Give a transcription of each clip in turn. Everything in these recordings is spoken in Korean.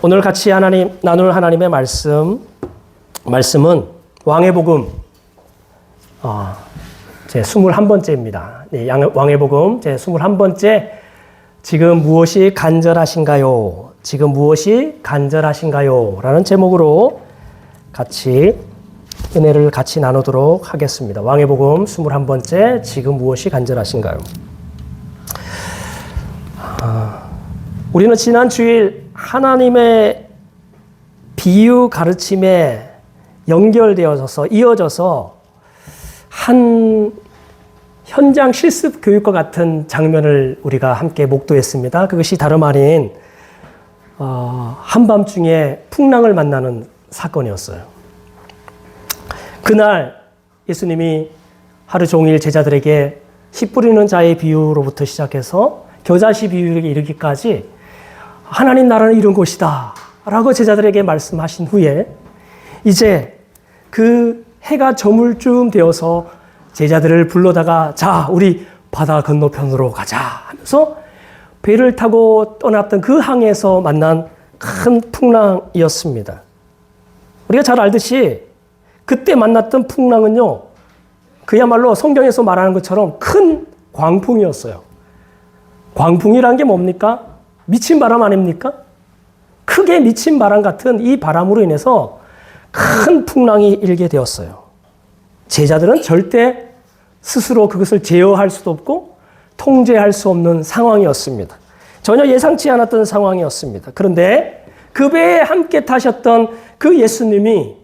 오늘 같이 나눌 하나님의 말씀은 왕의 복음 제 21번째입니다. 네, 왕의 복음 제 21번째 지금 무엇이 간절하신가요? 지금 무엇이 간절하신가요? 라는 제목으로 같이 은혜를 같이 나누도록 하겠습니다. 왕의 복음 21번째 지금 무엇이 간절하신가요? 우리는 지난 주일 하나님의 비유 가르침에 연결되어져서 이어져서 한 현장 실습 교육과 같은 장면을 우리가 함께 목도했습니다. 그것이 다름 아닌 한밤중에 풍랑을 만나는 사건이었어요. 그날 예수님이 하루 종일 제자들에게 씨 뿌리는 자의 비유로부터 시작해서 겨자씨 비유에 이르기까지 하나님 나라는 이런 곳이다 라고 제자들에게 말씀하신 후에 이제 그 해가 저물 쯤 되어서 제자들을 불러다가 자 우리 바다 건너편으로 가자 하면서 배를 타고 떠났던 그 항에서 만난 큰 풍랑이었습니다. 우리가 잘 알듯이 그때 만났던 풍랑은요 그야말로 성경에서 말하는 것처럼 큰 광풍이었어요. 광풍이란 게 뭡니까? 미친 바람 아닙니까? 크게 미친 바람 같은 이 바람으로 인해서 큰 풍랑이 일게 되었어요. 제자들은 절대 스스로 그것을 제어할 수도 없고 통제할 수 없는 상황이었습니다. 전혀 예상치 않았던 상황이었습니다. 그런데 그 배에 함께 타셨던 그 예수님이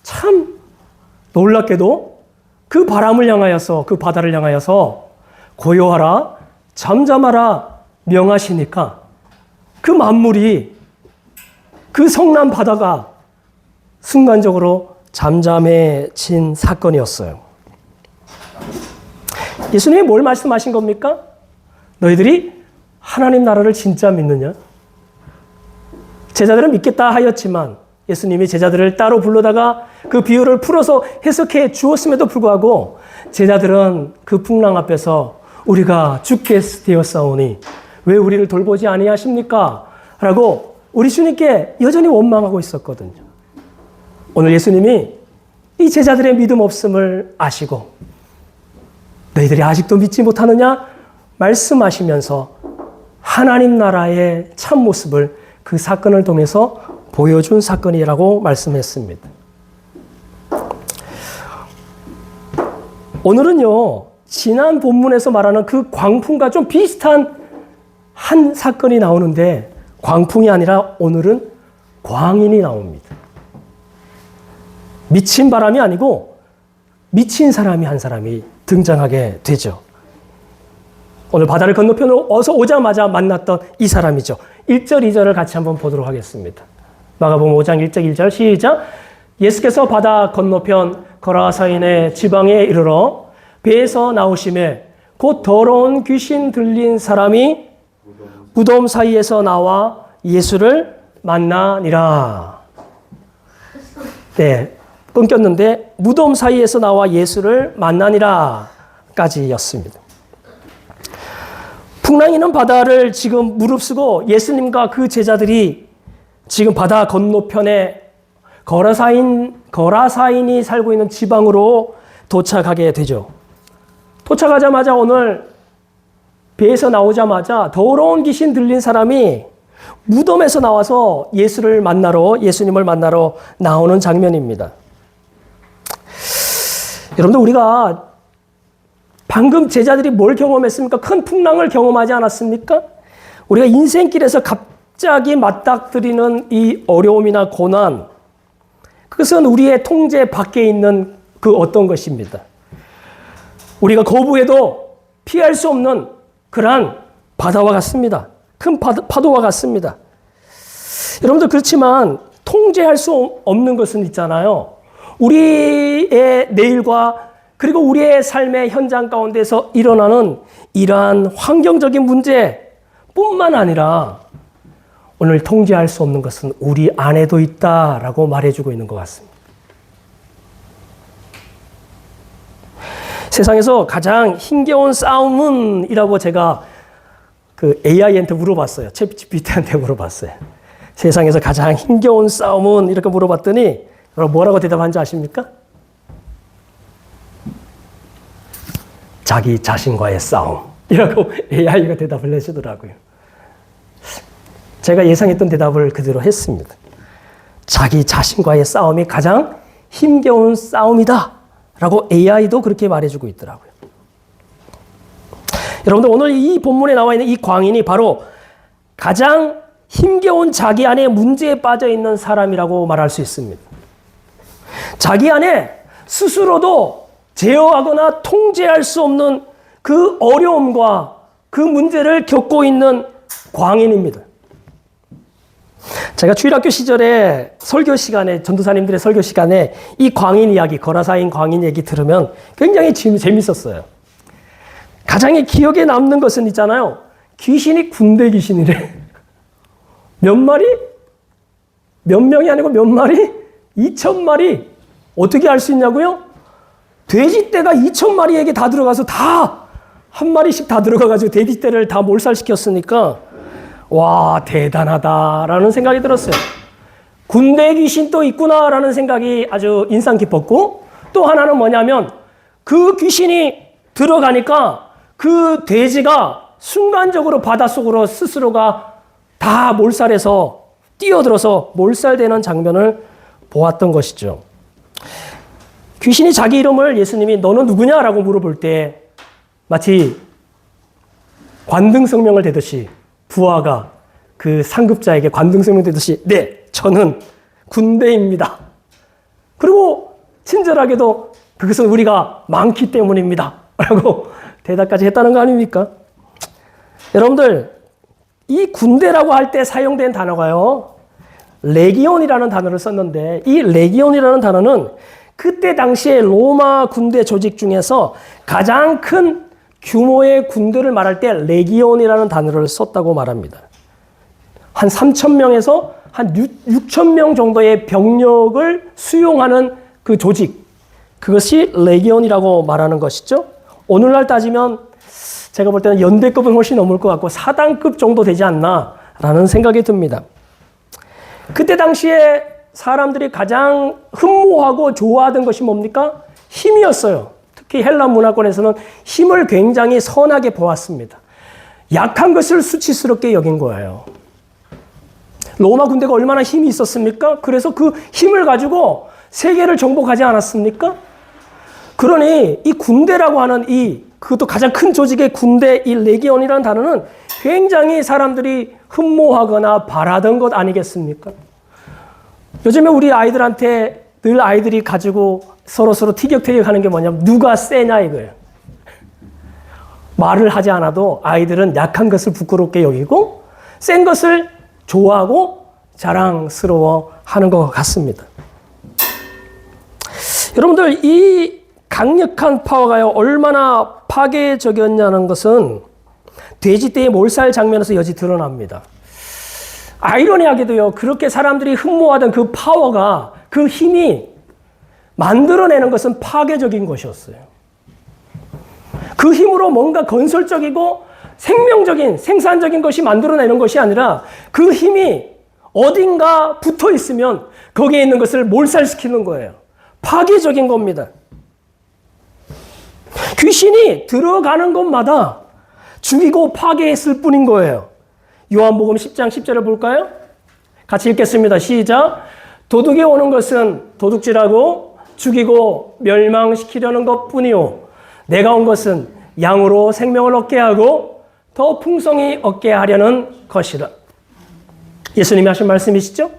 참 놀랍게도 그 바람을 향하여서 그 바다를 향하여서 고요하라 잠잠하라 명하시니까 그 만물이 그 성난 바다가 순간적으로 잠잠해진 사건이었어요. 예수님이 뭘 말씀하신 겁니까? 너희들이 하나님 나라를 진짜 믿느냐? 제자들은 믿겠다 하였지만 예수님이 제자들을 따로 불러다가 그 비유를 풀어서 해석해 주었음에도 불구하고 제자들은 그 풍랑 앞에서 우리가 죽게 되었사오니 왜 우리를 돌보지 아니하십니까? 라고 우리 주님께 여전히 원망하고 있었거든요. 오늘 예수님이 이 제자들의 믿음 없음을 아시고 너희들이 아직도 믿지 못하느냐? 말씀하시면서 하나님 나라의 참모습을 그 사건을 통해서 보여준 사건이라고 말씀했습니다. 오늘은요, 지난 본문에서 말하는 그 광풍과 좀 비슷한 한 사건이 나오는데 광풍이 아니라 오늘은 광인이 나옵니다. 미친 바람이 아니고 미친 사람이 한 사람이 등장하게 되죠. 오늘 바다를 건너편으로 어서 오자마자 만났던 이 사람이죠. 1절, 2절을 같이 한번 보도록 하겠습니다. 마가복음 5장 1절, 1절 시작. 예수께서 바다 건너편 거라사인의 지방에 이르러 배에서 나오심에 곧 더러운 귀신 들린 사람이 무덤 사이에서 나와 예수를 만나니라. 네, 끊겼는데 무덤 사이에서 나와 예수를 만나니라 까지였습니다. 풍랑이는 바다를 지금 무릅쓰고 예수님과 그 제자들이 지금 바다 건너편에 거라사인이 살고 있는 지방으로 도착하게 되죠. 도착하자마자 오늘 배에서 나오자마자 더러운 귀신 들린 사람이 무덤에서 나와서 예수님을 만나러 나오는 장면입니다. 여러분들 우리가 방금 제자들이 뭘 경험했습니까? 큰 풍랑을 경험하지 않았습니까? 우리가 인생길에서 갑자기 맞닥뜨리는 이 어려움이나 고난, 그것은 우리의 통제 밖에 있는 그 어떤 것입니다. 우리가 거부해도 피할 수 없는 그러한 바다와 같습니다. 큰 파도와 같습니다. 여러분들 그렇지만 통제할 수 없는 것은 있잖아요. 우리의 내일과 그리고 우리의 삶의 현장 가운데서 일어나는 이러한 환경적인 문제뿐만 아니라 오늘 통제할 수 없는 것은 우리 안에도 있다라고 말해주고 있는 것 같습니다. 세상에서 가장 힘겨운 싸움은이라고 제가 그 AI한테 물어봤어요. 챗GPT한테 물어봤어요. 세상에서 가장 힘겨운 싸움은 이렇게 물어봤더니 여러분 뭐라고 대답한지 아십니까? 자기 자신과의 싸움. 이라고 AI가 대답을 해주더라고요. 제가 예상했던 대답을 그대로 했습니다. 자기 자신과의 싸움이 가장 힘겨운 싸움이다. 라고 AI도 그렇게 말해주고 있더라고요. 여러분들 오늘 이 본문에 나와 있는 이 광인이 바로 가장 힘겨운 자기 안에 문제에 빠져 있는 사람이라고 말할 수 있습니다. 자기 안에 스스로도 제어하거나 통제할 수 없는 그 어려움과 그 문제를 겪고 있는 광인입니다. 제가 주일학교 시절에 설교 시간에, 전도사님들의 설교 시간에 이 광인 이야기, 거라사인 광인 얘기 들으면 굉장히 재밌었어요. 가장 기억에 남는 것은 있잖아요. 귀신이 군대 귀신이래. 몇 마리? 몇 명이 아니고 몇 마리? 2,000마리. 어떻게 알 수 있냐고요? 돼지떼가 2,000마리에게 다 들어가서 다 한 마리씩 다 들어가가지고 돼지떼를 다 몰살시켰으니까 와 대단하다라는 생각이 들었어요. 군대 귀신 또 있구나라는 생각이 아주 인상 깊었고, 또 하나는 뭐냐면 그 귀신이 들어가니까 그 돼지가 순간적으로 바닷속으로 스스로가 다 몰살해서 뛰어들어서 몰살되는 장면을 보았던 것이죠. 귀신이 자기 이름을 예수님이 너는 누구냐라고 물어볼 때 마치 관등성명을 대듯이 부하가 그 상급자에게 관등성명 대듯이 네, 저는 군대입니다. 그리고 친절하게도 그것은 우리가 많기 때문입니다. 라고 대답까지 했다는 거 아닙니까? 여러분들, 이 군대라고 할 때 사용된 단어가요, 레기온이라는 단어를 썼는데, 이 레기온이라는 단어는 그때 당시에 로마 군대 조직 중에서 가장 큰 규모의 군대를 말할 때 레기온이라는 단어를 썼다고 말합니다. 한 3,000명에서 한 6,000명 정도의 병력을 수용하는 그 조직, 그것이 레기온이라고 말하는 것이죠. 오늘날 따지면 제가 볼 때는 연대급은 훨씬 넘을 것 같고 사단급 정도 되지 않나라는 생각이 듭니다. 그때 당시에 사람들이 가장 흠모하고 좋아하던 것이 뭡니까? 힘이었어요. 특히 헬라 문화권에서는 힘을 굉장히 선하게 보았습니다. 약한 것을 수치스럽게 여긴 거예요. 로마 군대가 얼마나 힘이 있었습니까? 그래서 그 힘을 가지고 세계를 정복하지 않았습니까? 그러니 이 군대라고 하는 그것도 가장 큰 조직의 군대, 이 레기온이라는 단어는 굉장히 사람들이 흠모하거나 바라던 것 아니겠습니까? 요즘에 우리 아이들한테 늘 아이들이 가지고 서로 티격태격하는 게 뭐냐면 누가 세냐 이거예요. 말을 하지 않아도 아이들은 약한 것을 부끄럽게 여기고 센 것을 좋아하고 자랑스러워하는 것 같습니다. 여러분들, 이 강력한 파워가요 얼마나 파괴적이었냐는 것은 돼지떼의 몰살 장면에서 여지 드러납니다. 아이러니하게도요, 그렇게 사람들이 흠모하던 그 파워가, 그 힘이 만들어내는 것은 파괴적인 것이었어요. 그 힘으로 뭔가 건설적이고 생명적인, 생산적인 것이 만들어내는 것이 아니라 그 힘이 어딘가 붙어 있으면 거기에 있는 것을 몰살시키는 거예요. 파괴적인 겁니다. 귀신이 들어가는 것마다 죽이고 파괴했을 뿐인 거예요. 요한복음 10장 10절을 볼까요? 같이 읽겠습니다. 시작. 도둑이 오는 것은 도둑질하고 죽이고 멸망시키려는 것뿐이요, 내가 온 것은 양으로 생명을 얻게 하고 더 풍성히 얻게 하려는 것이라. 예수님이 하신 말씀이시죠?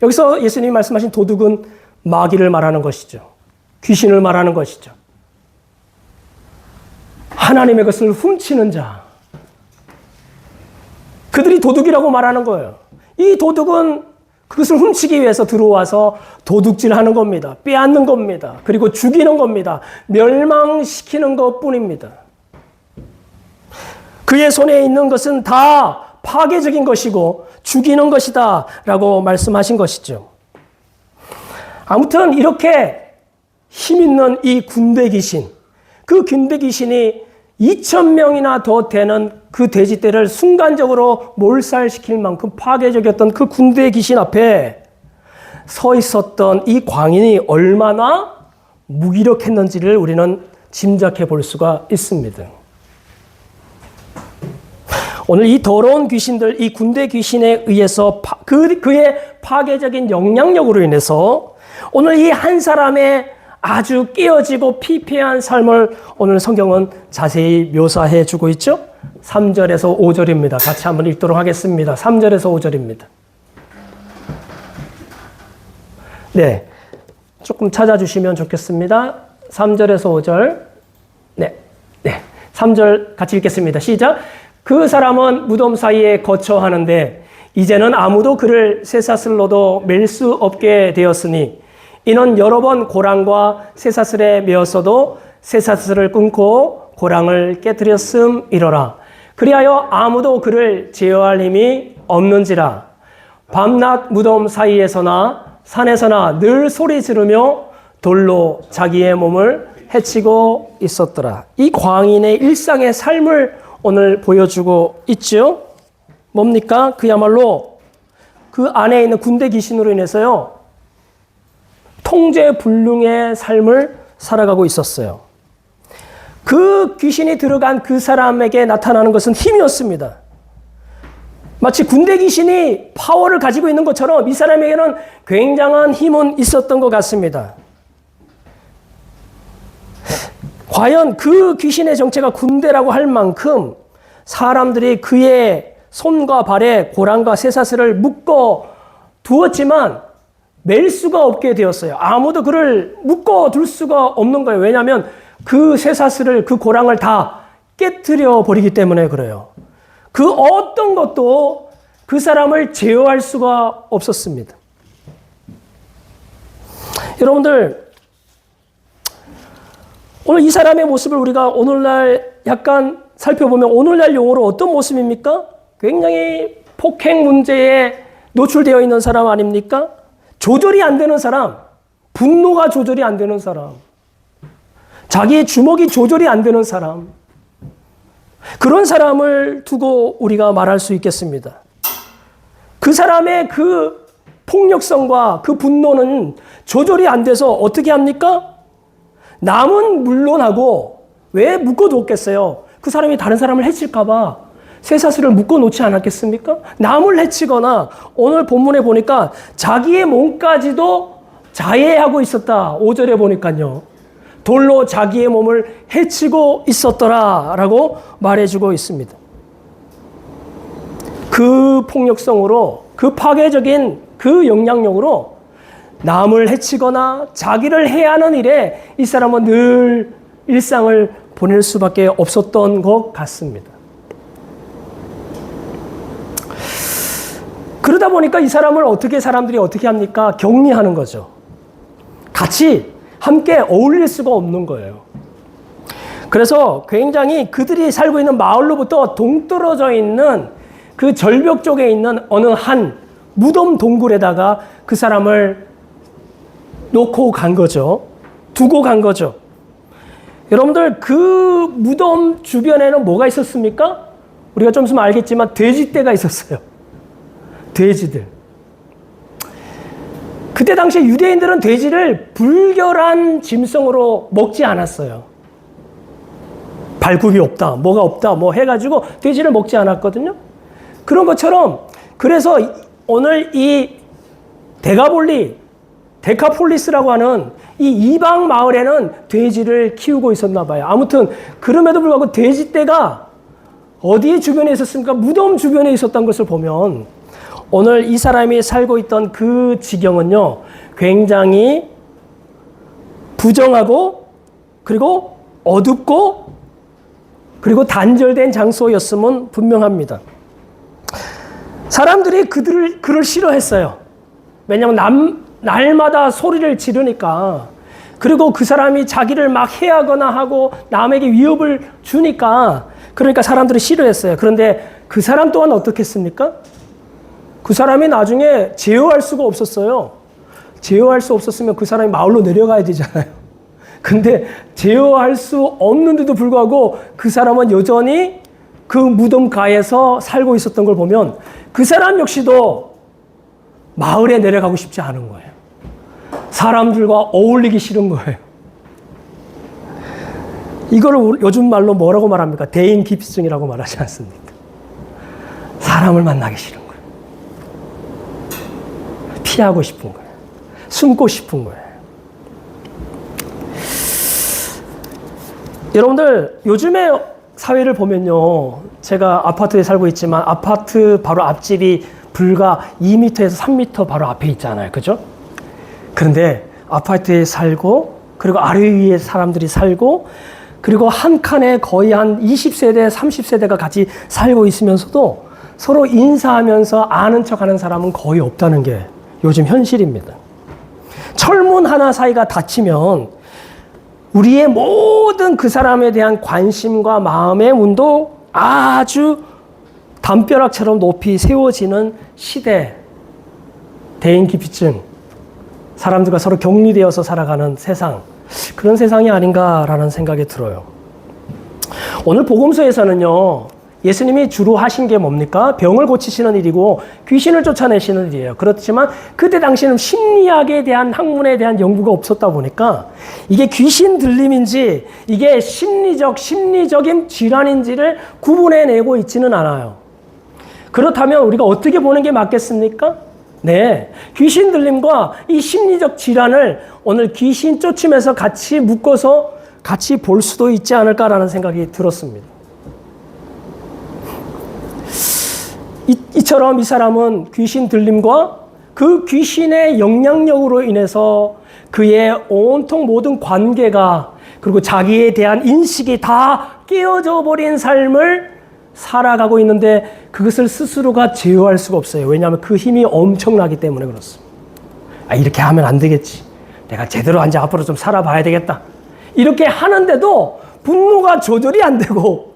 여기서 예수님이 말씀하신 도둑은 마귀를 말하는 것이죠. 귀신을 말하는 것이죠. 하나님의 것을 훔치는 자, 그들이 도둑이라고 말하는 거예요. 이 도둑은 그것을 훔치기 위해서 들어와서 도둑질하는 겁니다. 빼앗는 겁니다. 그리고 죽이는 겁니다. 멸망시키는 것뿐입니다. 그의 손에 있는 것은 다 파괴적인 것이고 죽이는 것이다 라고 말씀하신 것이죠. 아무튼 이렇게 힘있는 이 군대 귀신, 그 군대 귀신이 2,000명이나 더 되는 그 돼지떼를 순간적으로 몰살시킬 만큼 파괴적이었던 그 군대의 귀신 앞에 서 있었던 이 광인이 얼마나 무기력했는지를 우리는 짐작해 볼 수가 있습니다. 오늘 이 더러운 귀신들, 이 군대 귀신에 의해서 그의 파괴적인 영향력으로 인해서 오늘 이 한 사람의 아주 깨어지고 피폐한 삶을 오늘 성경은 자세히 묘사해 주고 있죠. 3절에서 5절입니다. 같이 한번 읽도록 하겠습니다. 3절에서 5절입니다. 네, 조금 찾아주시면 좋겠습니다. 3절에서 5절. 네, 3절 같이 읽겠습니다. 시작. 그 사람은 무덤 사이에 거처하는데 이제는 아무도 그를 쇠사슬로도 맬 수 없게 되었으니 이는 여러 번 고랑과 쇠사슬에 메었어도 쇠사슬을 끊고 고랑을 깨뜨렸음이로라. 그리하여 아무도 그를 제어할 힘이 없는지라. 밤낮 무덤 사이에서나 산에서나 늘 소리 지르며 돌로 자기의 몸을 해치고 있었더라. 이 광인의 일상의 삶을 오늘 보여주고 있죠. 뭡니까? 그야말로 그 안에 있는 군대 귀신으로 인해서요, 통제불능의 삶을 살아가고 있었어요. 그 귀신이 들어간 그 사람에게 나타나는 것은 힘이었습니다. 마치 군대 귀신이 파워를 가지고 있는 것처럼 이 사람에게는 굉장한 힘은 있었던 것 같습니다. 과연 그 귀신의 정체가 군대라고 할 만큼 사람들이 그의 손과 발에 고랑과 쇠사슬을 묶어 두었지만 맬 수가 없게 되었어요. 아무도 그를 묶어 둘 수가 없는 거예요. 왜냐하면 그 쇠사슬을, 그 고랑을 다 깨뜨려 버리기 때문에 그래요. 그 어떤 것도 그 사람을 제어할 수가 없었습니다. 여러분들, 오늘 이 사람의 모습을 우리가 오늘날 약간 살펴보면 오늘날 용어로 어떤 모습입니까? 굉장히 폭행 문제에 노출되어 있는 사람 아닙니까? 조절이 안 되는 사람, 분노가 조절이 안 되는 사람, 자기의 주먹이 조절이 안 되는 사람, 그런 사람을 두고 우리가 말할 수 있겠습니다. 그 사람의 그 폭력성과 그 분노는 조절이 안 돼서 어떻게 합니까? 남은 물론하고 왜 묶어뒀겠어요? 그 사람이 다른 사람을 해칠까봐 쇠사슬을 묶어놓지 않았겠습니까? 남을 해치거나 오늘 본문에 보니까 자기의 몸까지도 자해하고 있었다. 5절에 보니까요. 돌로 자기의 몸을 해치고 있었더라라고 말해주고 있습니다. 그 폭력성으로, 그 파괴적인 그 영향력으로 남을 해치거나 자기를 해하는 일에 이 사람은 늘 일상을 보낼 수밖에 없었던 것 같습니다. 그러다 보니까 이 사람을 사람들이 어떻게 합니까? 격리하는 거죠. 같이 함께 어울릴 수가 없는 거예요. 그래서 굉장히 그들이 살고 있는 마을로부터 동떨어져 있는 그 절벽 쪽에 있는 어느 한 무덤 동굴에다가 그 사람을 놓고 간 거죠. 두고 간 거죠. 여러분들, 그 무덤 주변에는 뭐가 있었습니까? 우리가 좀 있으면 알겠지만 돼지떼가 있었어요. 돼지들. 그때 당시에 유대인들은 돼지를 불결한 짐승으로 먹지 않았어요. 발굽이 없다, 뭐가 없다, 뭐 해가지고 돼지를 먹지 않았거든요. 그런 것처럼, 그래서 오늘 이 데카폴리스라고 하는 이 이방 마을에는 돼지를 키우고 있었나 봐요. 아무튼 그럼에도 불구하고 돼지떼가 어디에 주변에 있었습니까? 무덤 주변에 있었던 것을 보면 오늘 이 사람이 살고 있던 그 지경은요, 굉장히 부정하고 그리고 어둡고 그리고 단절된 장소였음은 분명합니다. 사람들이 그를 싫어했어요. 왜냐하면 날마다 소리를 지르니까, 그리고 그 사람이 자기를 막 해하거나 하고 남에게 위협을 주니까, 그러니까 사람들이 싫어했어요. 그런데 그 사람 또한 어떻겠습니까? 그 사람이 나중에 제어할 수가 없었어요. 제어할 수 없었으면 그 사람이 마을로 내려가야 되잖아요. 근데 제어할 수 없는데도 불구하고 그 사람은 여전히 그 무덤가에서 살고 있었던 걸 보면 그 사람 역시도 마을에 내려가고 싶지 않은 거예요. 사람들과 어울리기 싫은 거예요. 이걸 요즘 말로 뭐라고 말합니까? 대인 기피증이라고 말하지 않습니까? 사람을 만나기 싫은 거예요. 피하고 싶은 거예요. 숨고 싶은 거예요. 여러분들, 요즘에 사회를 보면요. 제가 아파트에 살고 있지만 아파트 바로 앞집이 불과 2m에서 3m 바로 앞에 있잖아요. 그죠? 그런데 아파트에 살고, 그리고 아래 위에 사람들이 살고, 그리고 한 칸에 거의 한 20세대, 30세대가 같이 살고 있으면서도 서로 인사하면서 아는 척 하는 사람은 거의 없다는 게 요즘 현실입니다. 철문 하나 사이가 닫히면 우리의 모든 그 사람에 대한 관심과 마음의 문도 아주 담벼락처럼 높이 세워지는 시대, 대인기피증, 사람들과 서로 격리되어서 살아가는 세상, 그런 세상이 아닌가라는 생각이 들어요. 오늘 복음서에서는요, 예수님이 주로 하신 게 뭡니까? 병을 고치시는 일이고 귀신을 쫓아내시는 일이에요. 그렇지만 그때 당시에는 심리학에 대한 학문에 대한 연구가 없었다 보니까 이게 귀신 들림인지 이게 심리적인 질환인지를 구분해내고 있지는 않아요. 그렇다면 우리가 어떻게 보는 게 맞겠습니까? 네, 귀신 들림과 이 심리적 질환을 오늘 귀신 쫓으면서 같이 묶어서 같이 볼 수도 있지 않을까라는 생각이 들었습니다. 이처럼 이 사람은 귀신 들림과 그 귀신의 영향력으로 인해서 그의 온통 모든 관계가 그리고 자기에 대한 인식이 다 깨어져 버린 삶을 살아가고 있는데 그것을 스스로가 제어할 수가 없어요. 왜냐하면 그 힘이 엄청나기 때문에 그렇습니다. 이렇게 하면 안 되겠지. 내가 제대로 이제 앞으로 좀 살아봐야 되겠다. 이렇게 하는데도 분노가 조절이 안 되고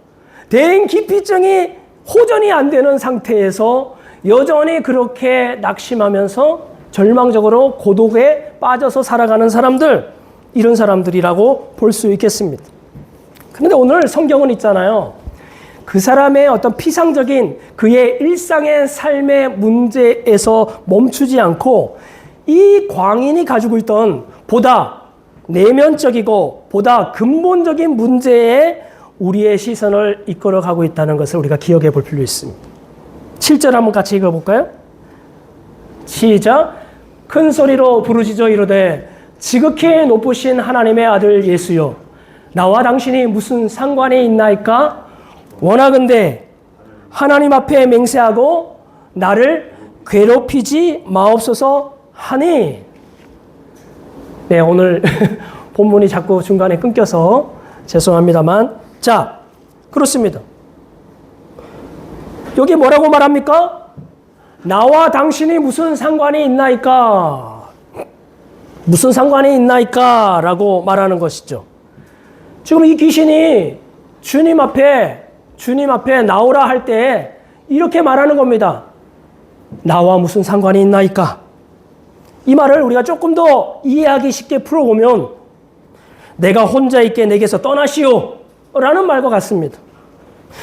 대인기피증이 호전이 안 되는 상태에서 여전히 그렇게 낙심하면서 절망적으로 고독에 빠져서 살아가는 사람들, 이런 사람들이라고 볼 수 있겠습니다. 그런데 오늘 성경은 있잖아요. 그 사람의 어떤 피상적인 그의 일상의 삶의 문제에서 멈추지 않고 이 광인이 가지고 있던 보다 내면적이고 보다 근본적인 문제에 우리의 시선을 이끌어가고 있다는 것을 우리가 기억해 볼 필요 있습니다. 7절 한번 같이 읽어볼까요? 시작. 큰 소리로 부르짖어 이르되 지극히 높으신 하나님의 아들 예수여, 나와 당신이 무슨 상관이 있나이까? 원하건대 하나님 앞에 맹세하고 나를 괴롭히지 마옵소서 하니. 네, 오늘 본문이 자꾸 중간에 끊겨서 죄송합니다만, 자, 그렇습니다. 여기 뭐라고 말합니까? 나와 당신이 무슨 상관이 있나이까? 무슨 상관이 있나이까? 라고 말하는 것이죠. 지금 이 귀신이 주님 앞에 나오라 할 때 이렇게 말하는 겁니다. 나와 무슨 상관이 있나이까? 이 말을 우리가 조금 더 이해하기 쉽게 풀어보면 내가 혼자 있게 내게서 떠나시오 라는 말과 같습니다.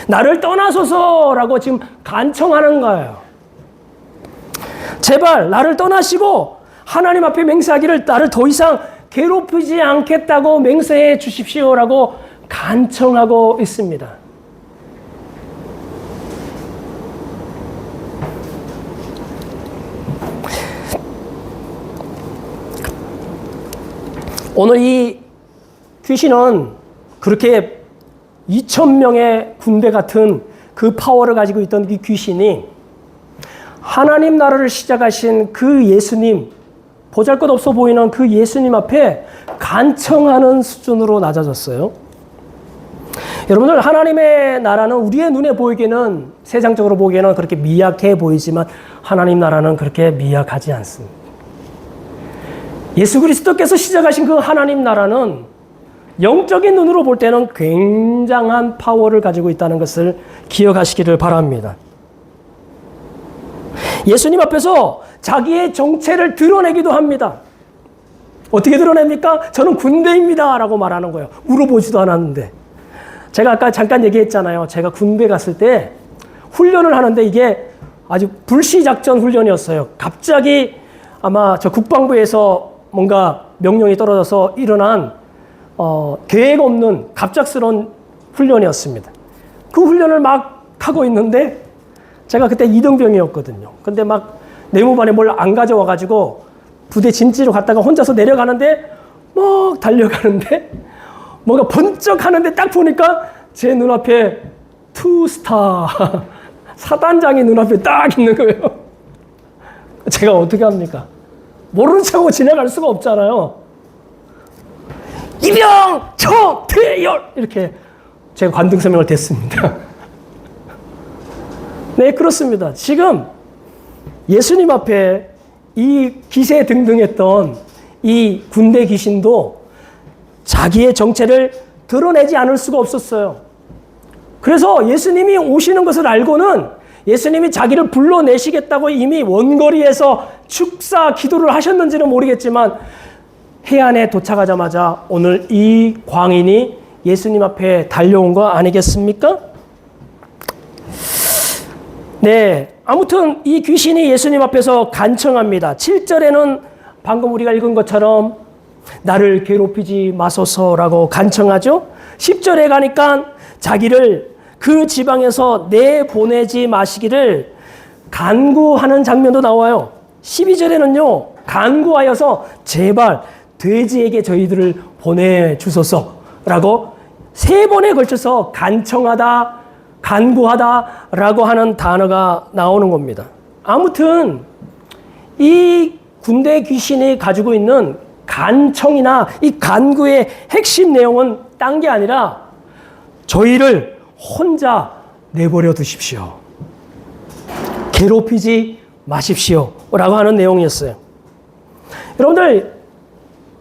나를 떠나소서라고 지금 간청하는 거예요. 제발 나를 떠나시고 하나님 앞에 맹세하기를 나를 더 이상 괴롭히지 않겠다고 맹세해 주십시오라고 간청하고 있습니다. 오늘 이 귀신은 그렇게 2,000명의 군대 같은 그 파워를 가지고 있던 이 귀신이 하나님 나라를 시작하신 그 예수님, 보잘것없어 보이는 그 예수님 앞에 간청하는 수준으로 낮아졌어요. 여러분들, 하나님의 나라는 우리의 눈에 보이기에는, 세상적으로 보기에는 그렇게 미약해 보이지만 하나님 나라는 그렇게 미약하지 않습니다. 예수 그리스도께서 시작하신 그 하나님 나라는 영적인 눈으로 볼 때는 굉장한 파워를 가지고 있다는 것을 기억하시기를 바랍니다. 예수님 앞에서 자기의 정체를 드러내기도 합니다. 어떻게 드러냅니까? 저는 군대입니다. 라고 말하는 거예요. 물어보지도 않았는데. 제가 아까 잠깐 얘기했잖아요. 제가 군대 갔을 때 훈련을 하는데 이게 아주 불시작전 훈련이었어요. 갑자기 아마 저 국방부에서 뭔가 명령이 떨어져서 일어난 계획 없는 갑작스러운 훈련이었습니다. 그 훈련을 막 하고 있는데 제가 그때 2등병이었거든요. 근데 막 내무반에 뭘 안 가져와가지고 부대 진지로 갔다가 혼자서 내려가는데 막 달려가는데 뭔가 번쩍 하는데 딱 보니까 제 눈앞에 투스타 사단장이 눈앞에 딱 있는 거예요. 제가 어떻게 합니까? 모르는 척하고 지나갈 수가 없잖아요. 이병 초퇴열 이렇게 제가 관등서명을 댔습니다. 네, 그렇습니다. 지금 예수님 앞에 이 기세등등했던 이 군대 귀신도 자기의 정체를 드러내지 않을 수가 없었어요. 그래서 예수님이 오시는 것을 알고는 예수님이 자기를 불러내시겠다고 이미 원거리에서 축사 기도를 하셨는지는 모르겠지만 해안에 도착하자마자 오늘 이 광인이 예수님 앞에 달려온 거 아니겠습니까? 네, 아무튼 이 귀신이 예수님 앞에서 간청합니다. 7절에는 방금 우리가 읽은 것처럼 나를 괴롭히지 마소서라고 간청하죠. 10절에 가니까 자기를 그 지방에서 내보내지 마시기를 간구하는 장면도 나와요. 12절에는요, 간구하여서 제발 돼지에게 저희들을 보내주소서라고 3번에 걸쳐서 간청하다, 간구하다라고 하는 단어가 나오는 겁니다. 아무튼 이 군대 귀신이 가지고 있는 간청이나 이 간구의 핵심 내용은 딴 게 아니라 저희를 혼자 내버려 두십시오. 괴롭히지 마십시오. 라고 하는 내용이었어요. 여러분들,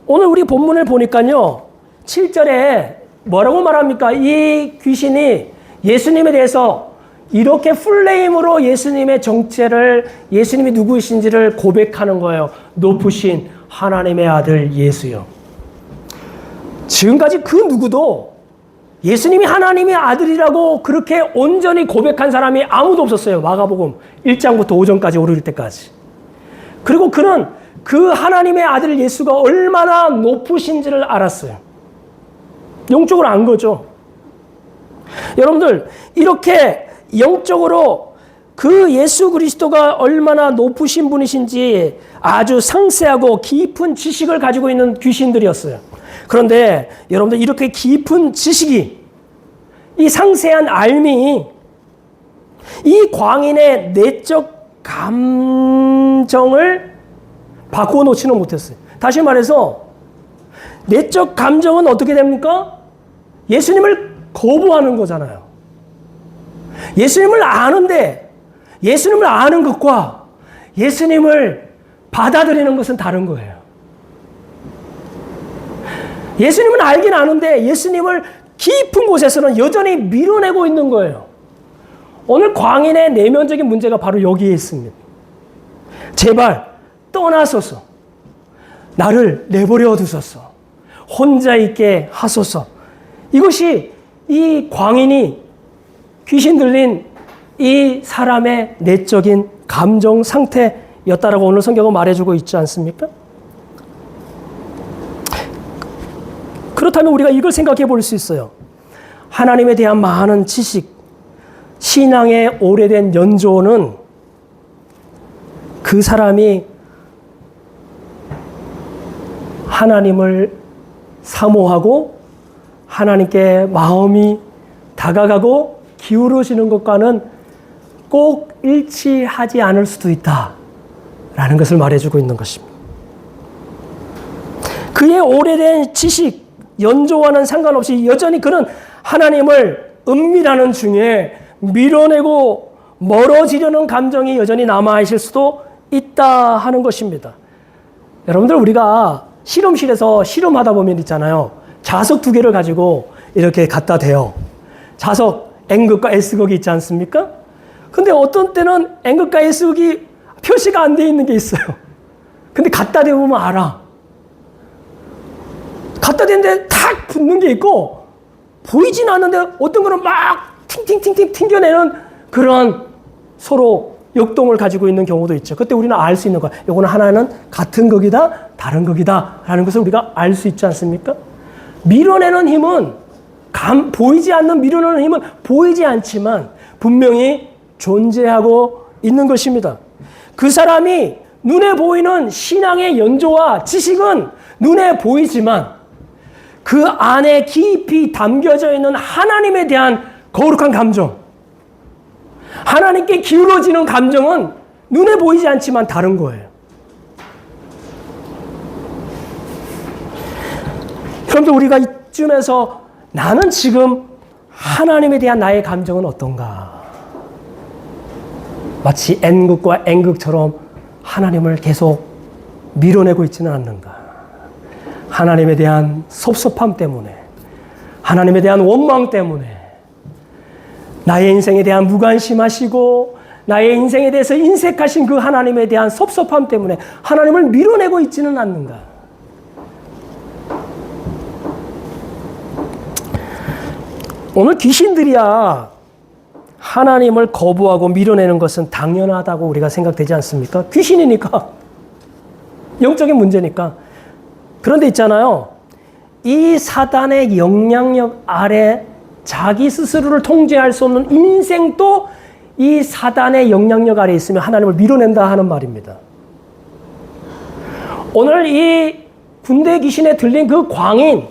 오늘 우리 본문을 보니까요, 7절에 뭐라고 말합니까? 이 귀신이 예수님에 대해서 이렇게 풀네임으로 예수님의 정체를, 예수님이 누구이신지를 고백하는 거예요. 높으신 하나님의 아들 예수요. 지금까지 그 누구도 예수님이 하나님의 아들이라고 그렇게 온전히 고백한 사람이 아무도 없었어요. 마가복음 1장부터 5장까지 오를 때까지. 그리고 그는 그 하나님의 아들 예수가 얼마나 높으신지를 알았어요. 영적으로 안 거죠. 여러분들, 이렇게 영적으로 그 예수 그리스도가 얼마나 높으신 분이신지 아주 상세하고 깊은 지식을 가지고 있는 귀신들이었어요. 그런데 여러분들, 이렇게 깊은 지식이, 이 상세한 알미, 이 광인의 내적 감정을 바꿔놓지는 못했어요. 다시 말해서 내적 감정은 어떻게 됩니까? 예수님을 거부하는 거잖아요. 예수님을 아는데 예수님을 아는 것과 예수님을 받아들이는 것은 다른 거예요. 예수님은 알긴 아는데 예수님을 깊은 곳에서는 여전히 밀어내고 있는 거예요. 오늘 광인의 내면적인 문제가 바로 여기에 있습니다. 제발 떠나소서. 나를 내버려 두소서. 혼자 있게 하소서. 이것이 이 광인이 귀신 들린 이 사람의 내적인 감정 상태였다라고 오늘 성경은 말해주고 있지 않습니까? 그렇다면 우리가 이걸 생각해 볼 수 있어요. 하나님에 대한 많은 지식, 신앙의 오래된 연조는 그 사람이 하나님을 사모하고 하나님께 마음이 다가가고 기울어지는 것과는 꼭 일치하지 않을 수도 있다라는 것을 말해주고 있는 것입니다. 그의 오래된 지식, 연조와는 상관없이 여전히 그는 하나님을 은밀하는 중에 밀어내고 멀어지려는 감정이 여전히 남아있을 수도 있다 하는 것입니다. 여러분들, 우리가 실험실에서 실험하다 보면 있잖아요. 자석 2개를 가지고 이렇게 갖다 대요. 자석 N극과 S극이 있지 않습니까? 근데 어떤 때는 N극과 S극이 표시가 안 돼 있는 게 있어요. 근데 갖다 대보면 알아. 왔다 됐는데 탁 붙는 게 있고 보이진 않는데 어떤 거는 막 팅팅팅팅 튕겨내는 그런 서로 역동을 가지고 있는 경우도 있죠. 그때 우리는 알 수 있는 거야. 요거는 하나는 같은 극이다, 다른 극이다 라는 것을 우리가 알 수 있지 않습니까? 밀어내는 힘은 보이지 않는 밀어내는 힘은 보이지 않지만 분명히 존재하고 있는 것입니다. 그 사람이 눈에 보이는 신앙의 연조와 지식은 눈에 보이지만 그 안에 깊이 담겨져 있는 하나님에 대한 거룩한 감정, 하나님께 기울어지는 감정은 눈에 보이지 않지만 다른 거예요. 그런데 우리가 이쯤에서 나는 지금 하나님에 대한 나의 감정은 어떤가? 마치 N극과 N극처럼 하나님을 계속 밀어내고 있지는 않는가? 하나님에 대한 섭섭함 때문에, 하나님에 대한 원망 때문에, 나의 인생에 대한 무관심하시고 나의 인생에 대해서 인색하신 그 하나님에 대한 섭섭함 때문에 하나님을 밀어내고 있지는 않는가? 오늘 귀신들이야 하나님을 거부하고 밀어내는 것은 당연하다고 우리가 생각되지 않습니까? 귀신이니까. 영적인 문제니까. 그런데 있잖아요. 이 사단의 영향력 아래 자기 스스로를 통제할 수 없는 인생도 이 사단의 영향력 아래 있으면 하나님을 밀어낸다 하는 말입니다. 오늘 이 군대 귀신에 들린 그 광인,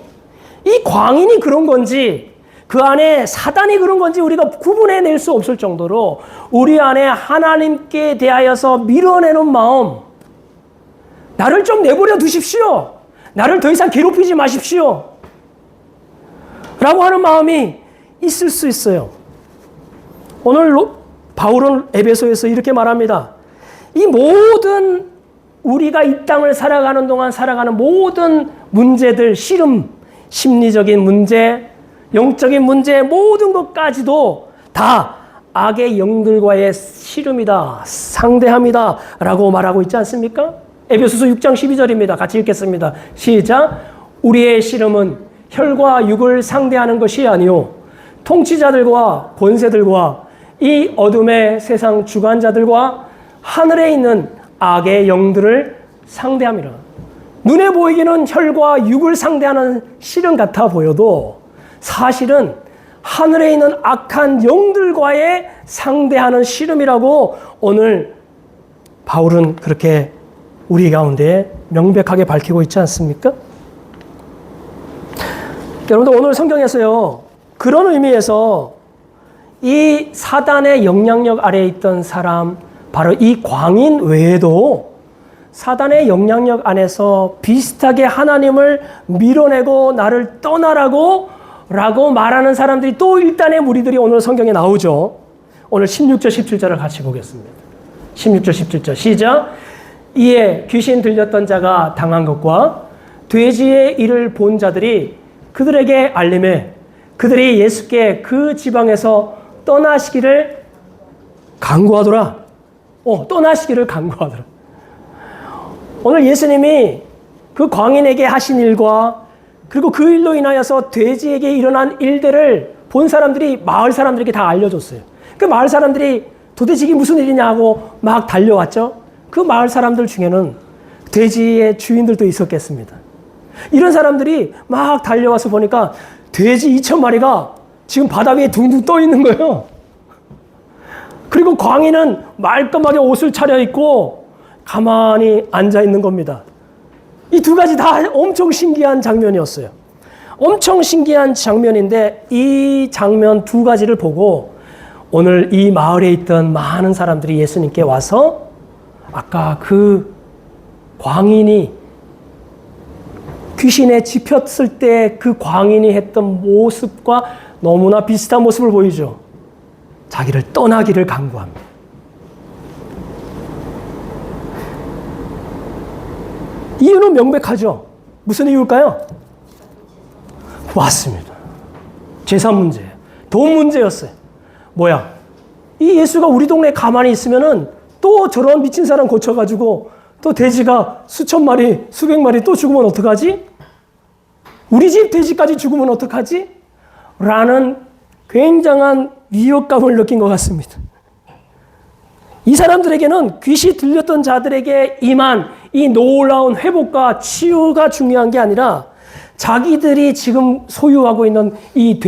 이 광인이 그런 건지 그 안에 사단이 그런 건지 우리가 구분해낼 수 없을 정도로 우리 안에 하나님께 대하여서 밀어내는 마음, 나를 좀 내버려 두십시오. 나를 더 이상 괴롭히지 마십시오. 라고 하는 마음이 있을 수 있어요. 오늘 바울은 에베소에서 이렇게 말합니다. 이 모든 우리가 이 땅을 살아가는 동안 살아가는 모든 문제들, 시름, 심리적인 문제, 영적인 문제 모든 것까지도 다 악의 영들과의 씨름이다, 상대함이다 라고 말하고 있지 않습니까? 에베소서 6장 12절입니다. 같이 읽겠습니다. 시작. 우리의 씨름은 혈과 육을 상대하는 것이 아니요 통치자들과 권세들과 이 어둠의 세상 주관자들과 하늘에 있는 악의 영들을 상대함이라. 눈에 보이기는 혈과 육을 상대하는 씨름 같아 보여도 사실은 하늘에 있는 악한 영들과의 상대하는 씨름이라고 오늘 바울은 그렇게 우리 가운데 명백하게 밝히고 있지 않습니까? 여러분들 오늘 성경에서요, 그런 의미에서 이 사단의 영향력 아래에 있던 사람, 바로 이 광인 외에도 사단의 영향력 안에서 비슷하게 하나님을 밀어내고 나를 떠나라고 라고 말하는 사람들이 또 일단의 무리들이 오늘 성경에 나오죠. 오늘 16절 17절을 같이 보겠습니다. 16절 17절 시작. 이에 귀신 들렸던 자가 당한 것과 돼지의 일을 본 자들이 그들에게 알림해 그들이 예수께 그 지방에서 떠나시기를 간구하더라. 떠나시기를 간구하더라. 오늘 예수님이 그 광인에게 하신 일과 그리고 그 일로 인하여서 돼지에게 일어난 일들을 본 사람들이 마을 사람들에게 다 알려줬어요. 그 마을 사람들이 도대체 이게 무슨 일이냐고 막 달려왔죠. 그 마을 사람들 중에는 돼지의 주인들도 있었겠습니다. 이런 사람들이 막 달려와서 보니까 돼지 2,000마리가 지금 바다 위에 둥둥 떠 있는 거예요. 그리고 광인은 말끔하게 옷을 차려입고 가만히 앉아 있는 겁니다. 이 두 가지 다 엄청 신기한 장면이었어요. 엄청 신기한 장면인데 이 장면 두 가지를 보고 오늘 이 마을에 있던 많은 사람들이 예수님께 와서 아까 그 광인이 귀신에 집혔을 때 그 광인이 했던 모습과 너무나 비슷한 모습을 보이죠. 자기를 떠나기를 간구합니다. 이유는 명백하죠. 무슨 이유일까요? 맞습니다. 재산 문제예요. 돈 문제였어요. 뭐야? 이 예수가 우리 동네에 가만히 있으면은 또 저런 미친 사람 고쳐가지고 또 돼지가 수천 마리, 수백 마리 또 죽으면 어떡하지? 우리 집 돼지까지 죽으면 어떡하지? 라는 굉장한 위협감을 느낀 것 같습니다. 이 사람들에게는 귀시 들렸던 자들에게 임한 이 놀라운 회복과 치유가 중요한 게 아니라 자기들이 지금 소유하고 있는 이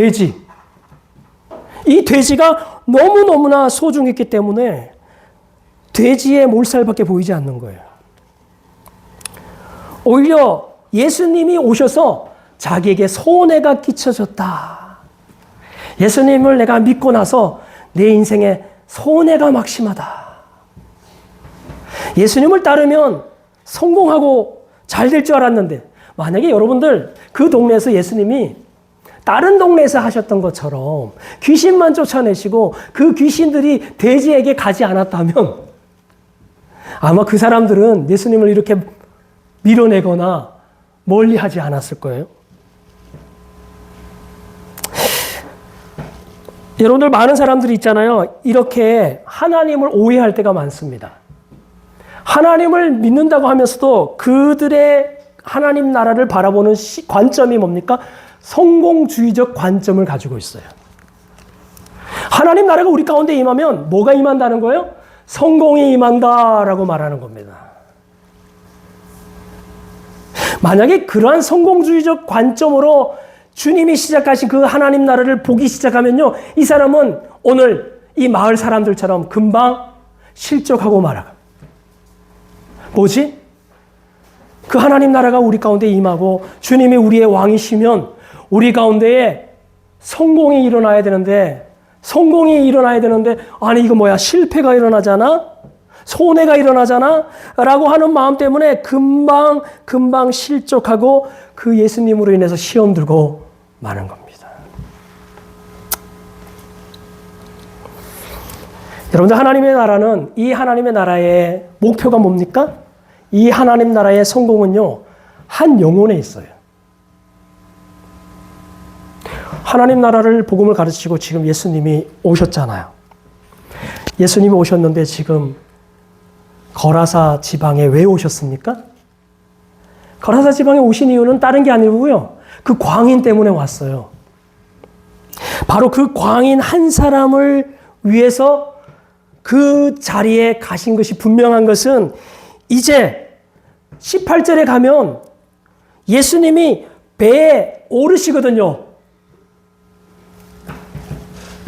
돼지가 너무너무나 소중했기 때문에 돼지의 몰살밖에 보이지 않는 거예요. 오히려 예수님이 오셔서 자기에게 손해가 끼쳐졌다. 예수님을 내가 믿고 나서 내 인생에 손해가 막심하다. 예수님을 따르면 성공하고 잘 될 줄 알았는데, 만약에 여러분들 그 동네에서 예수님이 다른 동네에서 하셨던 것처럼 귀신만 쫓아내시고 그 귀신들이 돼지에게 가지 않았다면 아마 그 사람들은 예수님을 이렇게 밀어내거나 멀리 하지 않았을 거예요. 여러분들 많은 사람들이 있잖아요. 이렇게 하나님을 오해할 때가 많습니다. 하나님을 믿는다고 하면서도 그들의 하나님 나라를 바라보는 관점이 뭡니까? 성공주의적 관점을 가지고 있어요. 하나님 나라가 우리 가운데 임하면 뭐가 임한다는 거예요? 성공이 임한다라고 말하는 겁니다. 만약에 그러한 성공주의적 관점으로 주님이 시작하신 그 하나님 나라를 보기 시작하면요, 이 사람은 오늘 이 마을 사람들처럼 금방 실족하고 말아가. 뭐지? 그 하나님 나라가 우리 가운데 임하고 주님이 우리의 왕이시면 우리 가운데에 성공이 일어나야 되는데 아니 이거 뭐야, 실패가 일어나잖아? 손해가 일어나잖아? 라고 하는 마음 때문에 금방 실족하고 그 예수님으로 인해서 시험 들고 마는 겁니다. 여러분들, 하나님의 나라는, 이 하나님의 나라의 목표가 뭡니까? 이 하나님 나라의 성공은요, 한 영혼에 있어요. 하나님 나라를 복음을 가르치고 지금 예수님이 오셨잖아요. 예수님이 오셨는데 지금 거라사 지방에 왜 오셨습니까? 거라사 지방에 오신 이유는 다른 게 아니고요, 그 광인 때문에 왔어요. 바로 그 광인 한 사람을 위해서 그 자리에 가신 것이 분명한 것은, 이제 18절에 가면 예수님이 배에 오르시거든요.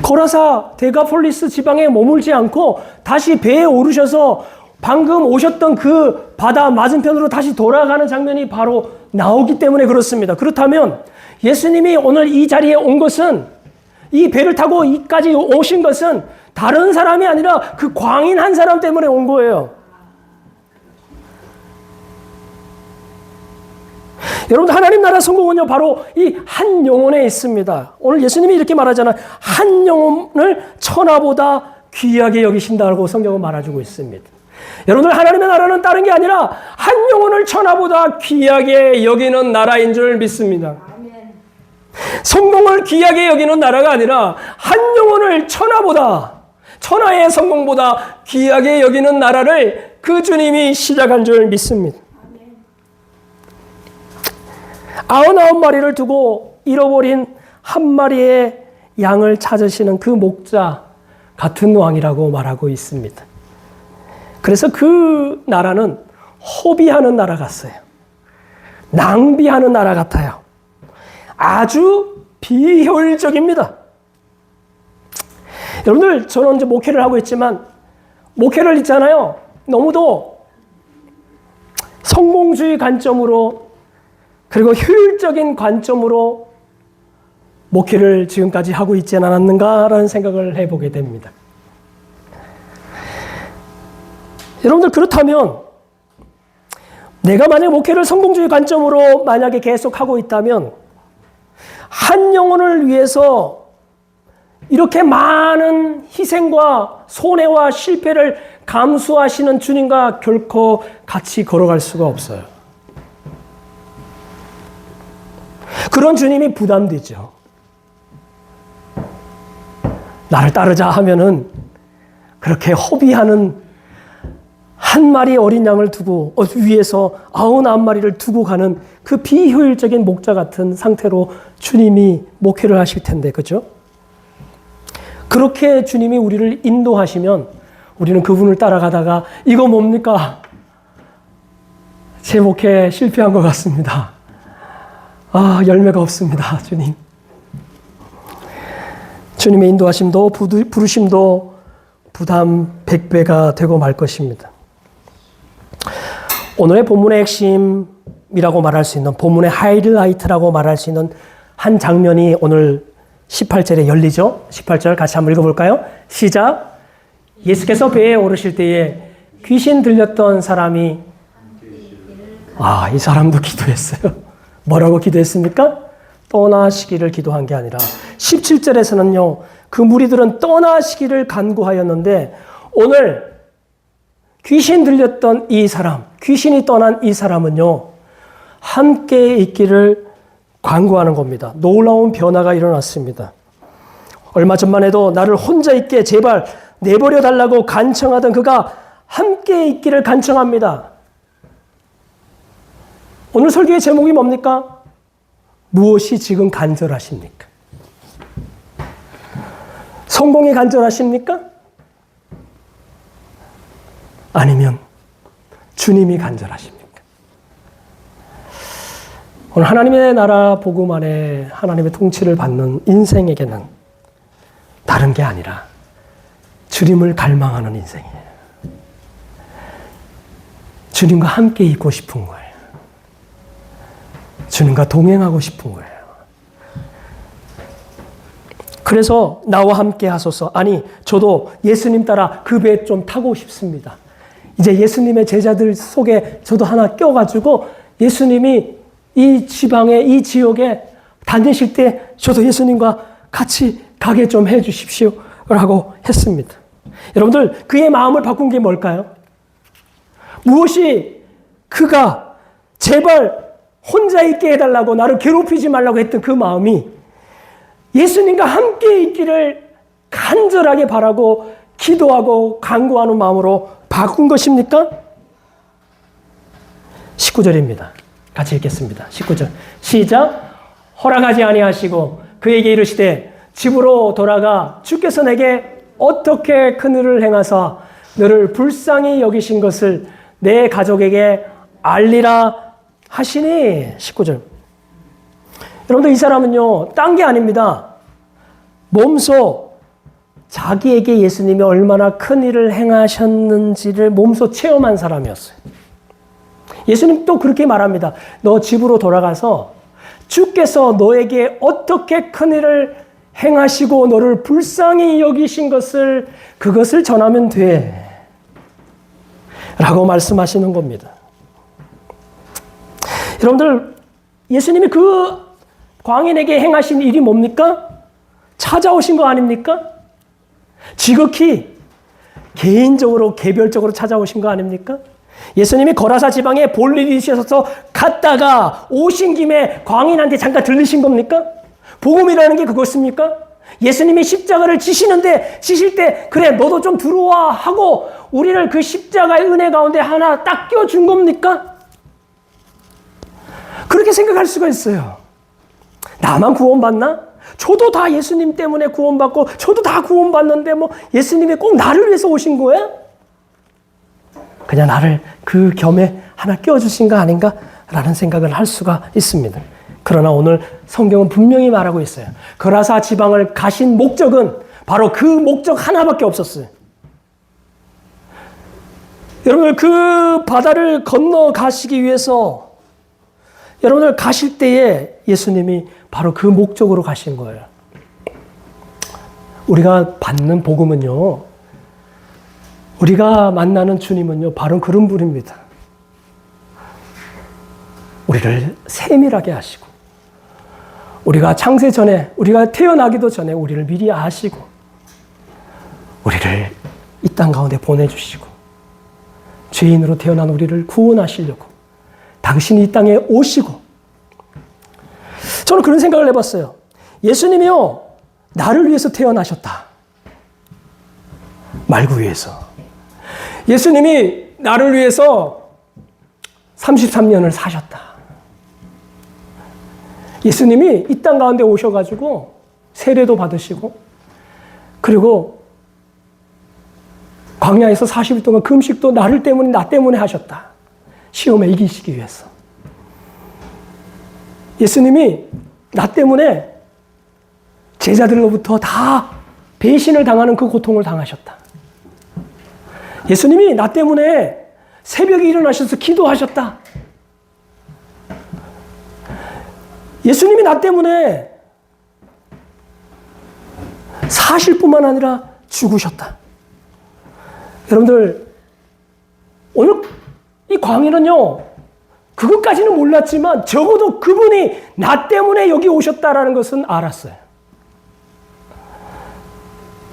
거라사 데가폴리스 지방에 머물지 않고 다시 배에 오르셔서 방금 오셨던 그 바다 맞은편으로 다시 돌아가는 장면이 바로 나오기 때문에 그렇습니다. 그렇다면 예수님이 오늘 이 자리에 온 것은, 이 배를 타고 이까지 오신 것은 다른 사람이 아니라 그 광인 한 사람 때문에 온 거예요. 여러분들, 하나님 나라 성공은요, 바로 이 한 영혼에 있습니다. 오늘 예수님이 이렇게 말하잖아요. 한 영혼을 천하보다 귀하게 여기신다고 성경은 말해주고 있습니다. 여러분들, 하나님의 나라는 다른 게 아니라 한 영혼을 천하보다 귀하게 여기는 나라인 줄 믿습니다. 성공을 귀하게 여기는 나라가 아니라 한 영혼을 천하의 성공보다 귀하게 여기는 나라를 그 주님이 시작한 줄 믿습니다. 99마리를 두고 잃어버린 한 마리의 양을 찾으시는 그 목자 같은 왕이라고 말하고 있습니다. 그래서 그 나라는 허비하는 나라 같아요. 낭비하는 나라 같아요. 아주 비효율적입니다. 여러분들, 저는 이제 목회를 하고 있지만, 목회를 있잖아요, 너무도 성공주의 관점으로, 그리고 효율적인 관점으로 목회를 지금까지 하고 있지 않았는가라는 생각을 해보게 됩니다. 여러분들, 그렇다면 내가 만약 목회를 성공주의 관점으로 만약에 계속 하고 있다면 한 영혼을 위해서 이렇게 많은 희생과 손해와 실패를 감수하시는 주님과 결코 같이 걸어갈 수가 없어요. 그런 주님이 부담되죠. 나를 따르자 하면은 그렇게 허비하는 한 마리 어린 양을 두고 위에서 99마리를 두고 가는 그 비효율적인 목자 같은 상태로 주님이 목회를 하실 텐데, 그죠? 그렇게 주님이 우리를 인도하시면 우리는 그분을 따라가다가 이거 뭡니까? 제 목회 실패한 것 같습니다. 열매가 없습니다, 주님. 주님의 인도하심도 부르심도 부담 100배가 되고 말 것입니다. 오늘의 본문의 핵심이라고 말할 수 있는, 본문의 하이라이트라고 말할 수 있는 한 장면이 오늘 18절에 열리죠. 18절 같이 한번 읽어볼까요? 시작. 예수께서 배에 오르실 때에 귀신 들렸던 사람이, 이 사람도 기도했어요. 뭐라고 기도했습니까? 떠나시기를 기도한 게 아니라 17절에서는요. 그 무리들은 떠나시기를 간구하였는데 오늘 귀신 들렸던 이 사람, 귀신이 떠난 이 사람은요. 함께 있기를 간구하는 겁니다. 놀라운 변화가 일어났습니다. 얼마 전만 해도 나를 혼자 있게 제발 내버려 달라고 간청하던 그가 함께 있기를 간청합니다. 오늘 설교의 제목이 뭡니까? 무엇이 지금 간절하십니까? 성공이 간절하십니까? 아니면 주님이 간절하십니까? 오늘 하나님의 나라 복음 안에 하나님의 통치를 받는 인생에게는 다른 게 아니라 주님을 갈망하는 인생이에요. 주님과 함께 있고 싶은 거예요. 주님과 동행하고 싶은 거예요. 그래서 나와 함께 하소서. 아니, 저도 예수님 따라 그 배에 좀 타고 싶습니다. 이제 예수님의 제자들 속에 저도 하나 껴가지고 예수님이 이 지방에, 이 지역에 다니실 때 저도 예수님과 같이 가게 좀 해 주십시오. 라고 했습니다. 여러분들, 그의 마음을 바꾼 게 뭘까요? 무엇이 그가 제발 혼자 있게 해달라고 나를 괴롭히지 말라고 했던 그 마음이 예수님과 함께 있기를 간절하게 바라고 기도하고 간구하는 마음으로 바꾼 것입니까? 19절입니다. 같이 읽겠습니다. 19절. 시작. 허락하지 아니하시고 그에게 이르시되 집으로 돌아가 주께서 내게 어떻게 큰 일을 행하사 너를 불쌍히 여기신 것을 내 가족에게 알리라 하시니. 19절. 여러분들, 이 사람은요, 딴 게 아닙니다. 몸소 자기에게 예수님이 얼마나 큰 일을 행하셨는지를 몸소 체험한 사람이었어요. 예수님 또 그렇게 말합니다. 너 집으로 돌아가서 주께서 너에게 어떻게 큰 일을 행하시고 너를 불쌍히 여기신 것을, 그것을 전하면 돼. 라고 말씀하시는 겁니다. 여러분들, 예수님이 그 광인에게 행하신 일이 뭡니까? 찾아오신 거 아닙니까? 지극히 개인적으로, 개별적으로 찾아오신 거 아닙니까? 예수님이 거라사 지방에 볼 일이 있어서 갔다가 오신 김에 광인한테 잠깐 들리신 겁니까? 복음이라는 게 그것입니까? 예수님이 십자가를 지실 때 그래 너도 좀 들어와 하고 우리를 그 십자가의 은혜 가운데 하나 딱 껴준 겁니까? 그렇게 생각할 수가 있어요. 나만 구원받나? 저도 다 예수님 때문에 구원받고 저도 다 구원받는데 뭐 예수님이 꼭 나를 위해서 오신 거야? 그냥 나를 그 겸에 하나 껴주신 거 아닌가? 라는 생각을 할 수가 있습니다. 그러나 오늘 성경은 분명히 말하고 있어요. 거라사 지방을 가신 목적은 바로 그 목적 하나밖에 없었어요. 여러분들, 그 바다를 건너가시기 위해서 여러분들 가실 때에 예수님이 바로 그 목적으로 가신 거예요. 우리가 받는 복음은요, 우리가 만나는 주님은요, 바로 그런 분입니다. 우리를 세밀하게 하시고, 우리가 창세 전에, 우리가 태어나기도 전에 우리를 미리 아시고, 우리를 이 땅 가운데 보내주시고, 죄인으로 태어난 우리를 구원하시려고 당신이 이 땅에 오시고, 저는 그런 생각을 해봤어요. 예수님이요, 나를 위해서 태어나셨다 말고 위해서. 예수님이 나를 위해서 33년을 사셨다. 예수님이 이 땅 가운데 오셔가지고 세례도 받으시고 그리고 광야에서 40일 동안 금식도 나 때문에 하셨다. 시험에 이기시기 위해서. 예수님이 나 때문에 제자들로부터 다 배신을 당하는 그 고통을 당하셨다. 예수님이 나 때문에 새벽에 일어나셔서 기도하셨다. 예수님이 나 때문에 사실 뿐만 아니라 죽으셨다. 여러분들, 오늘 이 광희는요, 그것까지는 몰랐지만 적어도 그분이 나 때문에 여기 오셨다라는 것은 알았어요.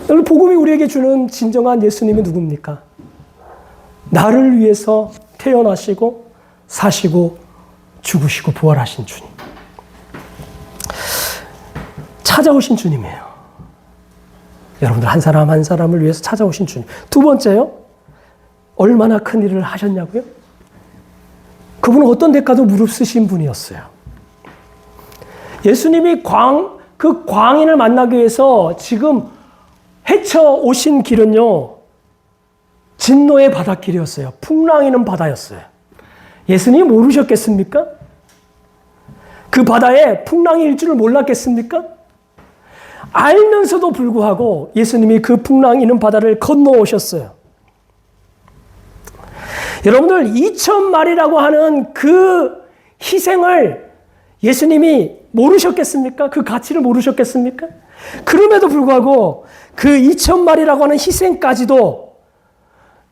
여러분, 복음이 우리에게 주는 진정한 예수님이 누굽니까? 나를 위해서 태어나시고 사시고 죽으시고 부활하신 주님. 찾아오신 주님이에요. 여러분들 한 사람 한 사람을 위해서 찾아오신 주님. 두 번째요. 얼마나 큰 일을 하셨냐고요? 그분은 어떤 대가도 무릅쓰신 분이었어요. 예수님이 그 광인을 만나기 위해서 지금 헤쳐오신 길은요. 진노의 바닷길이었어요. 풍랑이는 바다였어요. 예수님이 모르셨겠습니까? 그 바다에 풍랑이 일 줄을 몰랐겠습니까? 알면서도 불구하고 예수님이 그 풍랑 있는 바다를 건너오셨어요. 여러분들 2,000마리라고 하는 그 희생을 예수님이 모르셨겠습니까? 그 가치를 모르셨겠습니까? 그럼에도 불구하고 그 2,000마리라고 하는 희생까지도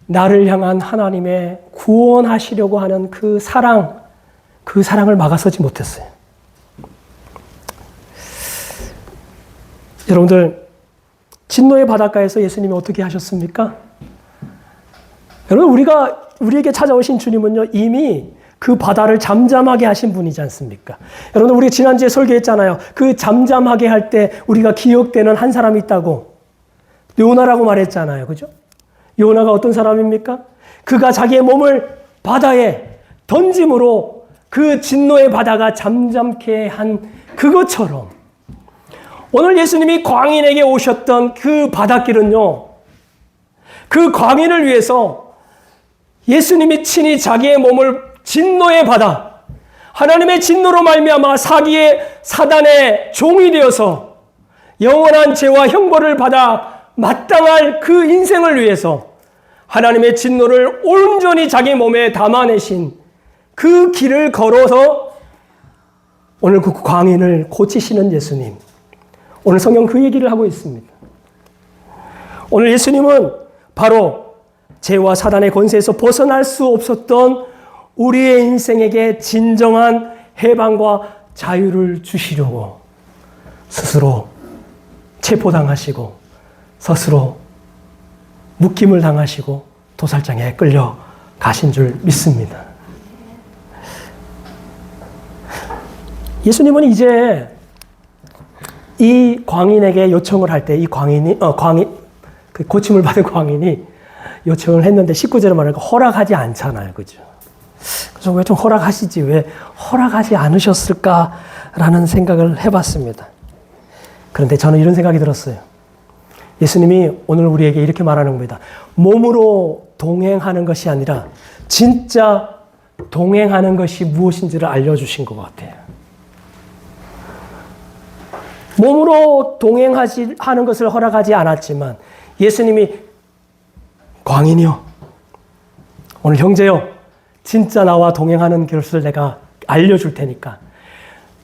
나를 향한 하나님의 구원하시려고 하는 그 사랑을 막아서지 못했어요. 여러분들, 진노의 바닷가에서 예수님이 어떻게 하셨습니까? 여러분, 우리에게 찾아오신 주님은요, 이미 그 바다를 잠잠하게 하신 분이지 않습니까? 여러분, 우리 지난주에 설교했잖아요. 그 잠잠하게 할 때 우리가 기억되는 한 사람이 있다고. 요나라고 말했잖아요. 그죠? 요나가 어떤 사람입니까? 그가 자기의 몸을 바다에 던짐으로 그 진노의 바다가 잠잠케 한 그것처럼 오늘 예수님이 광인에게 오셨던 그 바닷길은요, 그 광인을 위해서 예수님이 친히 자기의 몸을 진노의 바다, 하나님의 진노로 말미암아 사단의 종이 되어서 영원한 죄와 형벌을 받아 마땅할 그 인생을 위해서 하나님의 진노를 온전히 자기 몸에 담아내신 그 길을 걸어서 오늘 그 광인을 고치시는 예수님. 오늘 성경 그 얘기를 하고 있습니다. 오늘 예수님은 바로 죄와 사단의 권세에서 벗어날 수 없었던 우리의 인생에게 진정한 해방과 자유를 주시려고 스스로 체포당하시고 스스로 묶임을 당하시고 도살장에 끌려가신 줄 믿습니다. 예수님은 이제 이 광인에게 요청을 할 때 이 그 고침을 받은 광인이 요청을 했는데 19절에 말하니까 허락하지 않잖아요. 그죠? 그래서 왜 좀 허락하시지? 왜 허락하지 않으셨을까라는 생각을 해봤습니다. 그런데 저는 이런 생각이 들었어요. 예수님이 오늘 우리에게 이렇게 말하는 겁니다. 몸으로 동행하는 것이 아니라 진짜 동행하는 것이 무엇인지를 알려주신 것 같아요. 몸으로 동행하는 것을 허락하지 않았지만 예수님이 광인이요, 오늘 형제요, 진짜 나와 동행하는 것을 내가 알려줄 테니까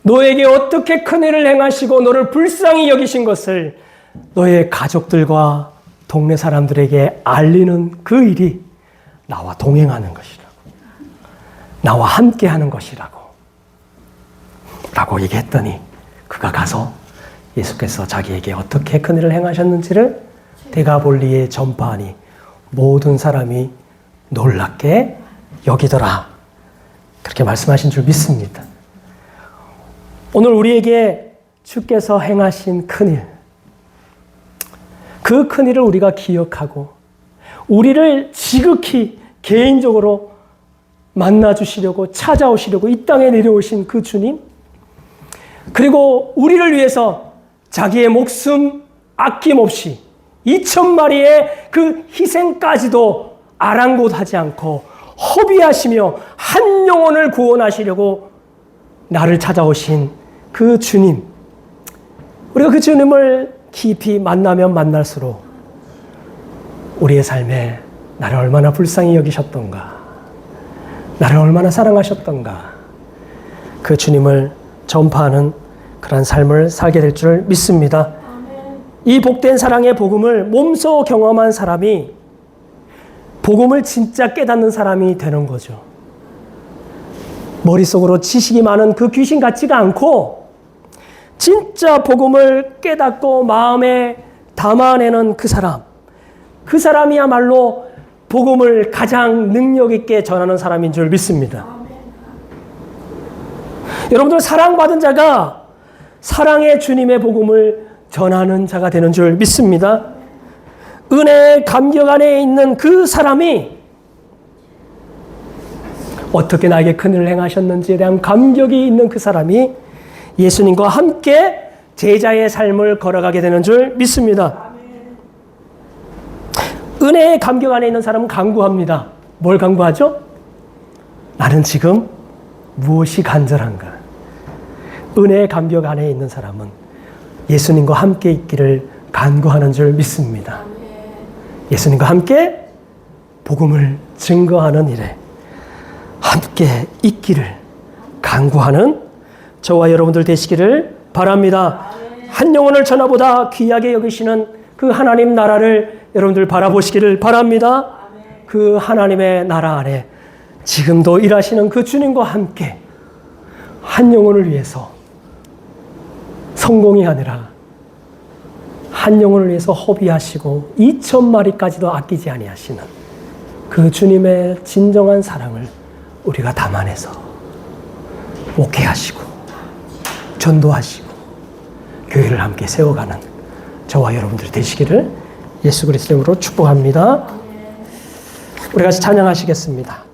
너에게 어떻게 큰 일을 행하시고 너를 불쌍히 여기신 것을 너의 가족들과 동네 사람들에게 알리는 그 일이 나와 동행하는 것이라고, 나와 함께하는 것이라고 얘기했더니 그가 가서 예수께서 자기에게 어떻게 큰 일을 행하셨는지를 데가볼리에 전파하니 모든 사람이 놀랍게 여기더라. 그렇게 말씀하신 줄 믿습니다. 오늘 우리에게 주께서 행하신 큰일, 그 큰일을 우리가 기억하고 우리를 지극히 개인적으로 만나주시려고 찾아오시려고 이 땅에 내려오신 그 주님, 그리고 우리를 위해서 자기의 목숨 아낌없이 2,000마리의 그 희생까지도 아랑곳하지 않고 허비하시며 한 영혼을 구원하시려고 나를 찾아오신 그 주님, 우리가 그 주님을 깊이 만나면 만날수록 우리의 삶에 나를 얼마나 불쌍히 여기셨던가, 나를 얼마나 사랑하셨던가, 그 주님을 전파하는 그런 삶을 살게 될 줄 믿습니다. 이 복된 사랑의 복음을 몸소 경험한 사람이 복음을 진짜 깨닫는 사람이 되는 거죠. 머릿속으로 지식이 많은 그 귀신 같지가 않고 진짜 복음을 깨닫고 마음에 담아내는 그 사람이야말로 복음을 가장 능력 있게 전하는 사람인 줄 믿습니다. 여러분들, 사랑받은 자가 사랑의 주님의 복음을 전하는 자가 되는 줄 믿습니다. 은혜의 감격 안에 있는 그 사람이 어떻게 나에게 큰일을 행하셨는지에 대한 감격이 있는 그 사람이 예수님과 함께 제자의 삶을 걸어가게 되는 줄 믿습니다. 은혜의 감격 안에 있는 사람은 간구합니다. 뭘 간구하죠? 나는 지금 무엇이 간절한가? 은혜의 감격 안에 있는 사람은 예수님과 함께 있기를 간구하는 줄 믿습니다. 예수님과 함께 복음을 증거하는 일에 함께 있기를 간구하는 저와 여러분들 되시기를 바랍니다. 한 영혼을 전하보다 귀하게 여기시는 그 하나님 나라를 여러분들 바라보시기를 바랍니다. 그 하나님의 나라 안에 지금도 일하시는 그 주님과 함께 한 영혼을 위해서 성공이 아니라 한 영혼을 위해서 허비하시고 2,000마리까지도 아끼지 아니하시는 그 주님의 진정한 사랑을 우리가 담아내서 목회하시고 전도하시고 교회를 함께 세워가는 저와 여러분들이 되시기를 예수 그리스도 이름으로 축복합니다. 우리 같이 찬양하시겠습니다.